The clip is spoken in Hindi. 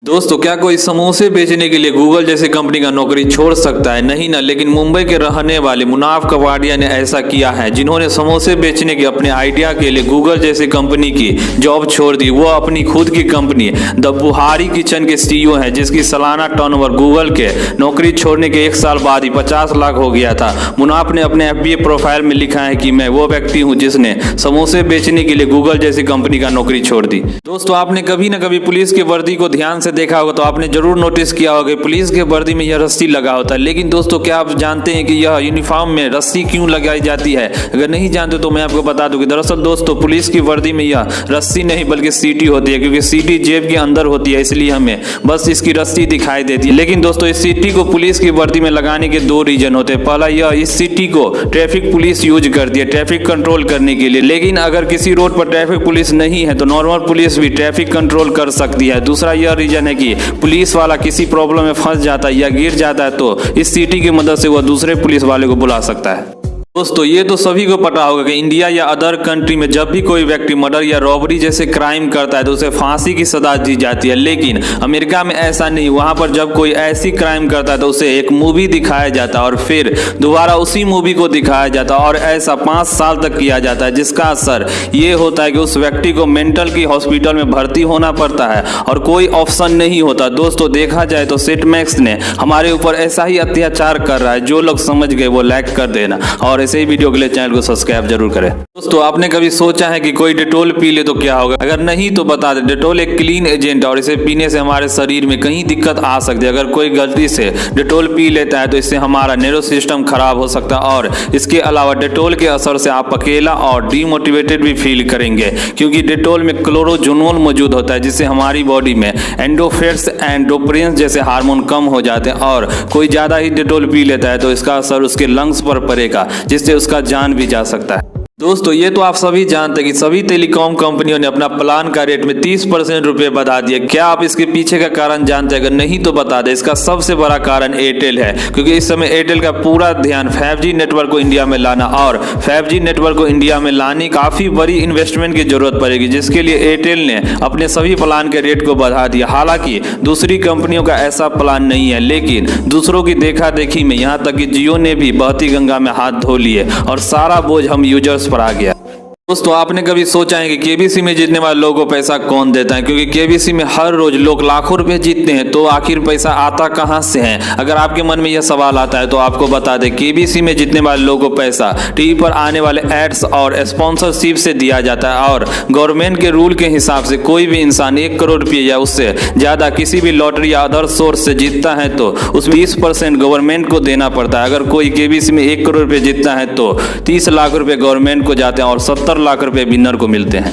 दोस्तों, क्या कोई समोसे बेचने के लिए गूगल जैसी कंपनी का नौकरी छोड़ सकता है? नहीं ना। लेकिन मुंबई के रहने वाले मुनाफ कवाडिया ने ऐसा किया है, जिन्होंने समोसे बेचने के अपने आइडिया के लिए गूगल जैसी कंपनी की जॉब छोड़ दी। वो अपनी खुद की कंपनी द बुहारी किचन के सीईओ हैं, जिसकी सालाना टर्नओवर गूगल के नौकरी छोड़ने के 1 साल बाद ही 50 लाख हो गया था। मुनाफ ने अपने एफबी प्रोफाइल में लिखा है कि मैं वो व्यक्ति हूँ जिसने समोसे बेचने के लिए गूगल जैसी कंपनी का नौकरी छोड़ दी। दोस्तों, आपने कभी न कभी पुलिस की वर्दी को ध्यान से देखा होगा तो आपने जरूर नोटिस किया होगा पुलिस के वर्दी में यह रस्सी लगा होता है। लेकिन दोस्तों, क्या आप जानते हैं कि यह यूनिफॉर्म में रस्सी क्यों लगाई जाती है? अगर नहीं जानते तो मैं आपको बता दूं कि दरअसल दोस्तों, पुलिस की वर्दी में यह रस्सी नहीं बल्कि सीटी होती है, क्योंकि सीटी जेब के अंदर होती है, इसलिए हमें बस इसकी रस्सी दिखाई देती है। लेकिन दोस्तों, इस सीटी को पुलिस की वर्दी में लगाने के 2 रीजन होते हैं। पहला, यह इस सीटी को ट्रैफिक पुलिस यूज करती है ट्रैफिक कंट्रोल करने के लिए। लेकिन अगर किसी रोड पर ट्रैफिक पुलिस नहीं है तो नॉर्मल पुलिस भी ट्रैफिक कंट्रोल कर सकती है। दूसरा यह रीजन है कि पुलिस वाला किसी प्रॉब्लम में फंस जाता है या गिर जाता है तो इस सीटी की मदद से वह दूसरे पुलिस वाले को बुला सकता है। दोस्तों, ये तो सभी को पता होगा कि इंडिया या अदर कंट्री में जब भी कोई व्यक्ति मर्डर या रॉबरी जैसे क्राइम करता है तो उसे फांसी की सजा दी जाती है। लेकिन अमेरिका में ऐसा नहीं। वहां पर जब कोई ऐसी क्राइम करता है तो उसे एक मूवी दिखाया जाता है और फिर दोबारा उसी मूवी को दिखाया जाता है और ऐसा 5 साल तक किया जाता है, जिसका असर ये होता है कि उस व्यक्ति को मेंटल की हॉस्पिटल में भर्ती होना पड़ता है और कोई ऑप्शन नहीं होता। दोस्तों, देखा जाए तो सेटमैक्स ने हमारे ऊपर ऐसा ही अत्याचार कर रहा है। जो लोग समझ गए वो लाइक कर देना और ऐसे ही वीडियो के लिए चैनल को सब्सक्राइब जरूर करें। दोस्तों, आपने कभी सोचा है कि कोई डेटोल पी ले तो क्या होगा? अगर नहीं तो बता दें, डेटोल एक क्लीन एजेंट है और इसे पीने से हमारे शरीर में कहीं दिक्कत आ सकती है। अगर कोई गलती से डेटोल पी लेता है तो इससे हमारा नर्वस सिस्टम खराब हो सकता है और इसके अलावा डेटोल के असर से आप अकेला और डीमोटिवेटेड भी फील करेंगे, क्योंकि डेटोल में क्लोरोजुनोल मौजूद होता है, जिससे हमारी बॉडी में एंडोर्फिन्स एंड डोपामिन जैसे हार्मोन कम हो जाते हैं। और कोई ज्यादा ही डेटोल पी लेता है तो इसका असर उसके लंग्स पर पड़ेगा, जिससे उसका जान भी जा सकता है। दोस्तों, ये तो आप सभी जानते हैं कि सभी टेलीकॉम कंपनियों ने अपना प्लान का रेट में 30% रुपए बढ़ा दिया। क्या आप इसके पीछे का कारण जानते हैं? अगर नहीं तो बता दें। इसका सबसे बड़ा कारण एयरटेल है, क्योंकि इस समय एयरटेल का पूरा ध्यान 5G नेटवर्क को इंडिया में लाना और 5G नेटवर्क को इंडिया में लाने काफी बड़ी इन्वेस्टमेंट की जरूरत पड़ेगी, जिसके लिए एयरटेल ने अपने सभी प्लान के रेट को बढ़ा दिया। हालांकि दूसरी कंपनियों का ऐसा प्लान नहीं है, लेकिन दूसरों की देखा देखी में यहाँ तक कि जियो ने भी बहती गंगा में हाथ धो लिए और सारा बोझ हम यूजर्स पर आ गया। दोस्तों, आपने कभी सोचा है कि केबीसी में जीतने वाले लोगों को पैसा कौन देता है? क्योंकि केबीसी में हर रोज लोग लाखों रुपए जीतते हैं, तो आखिर पैसा आता कहां से है? अगर आपके मन में यह सवाल आता है तो आपको बता दें, केबीसी में जीतने वाले लोगों को पैसा टीवी पर आने वाले एड्स और स्पॉन्सरशिप से दिया जाता है। और गवर्नमेंट के रूल के हिसाब से कोई भी इंसान 1 करोड़ रुपये या उससे ज्यादा किसी भी लॉटरी या अदर सोर्स से जीतता है तो उसमें 20% गवर्नमेंट को देना पड़ता है। अगर कोई केबीसी में 1 करोड़ रुपये जीतता है तो 30 लाख रुपए गवर्नमेंट को जाते हैं और 70 लाख रुपए विनर को मिलते हैं।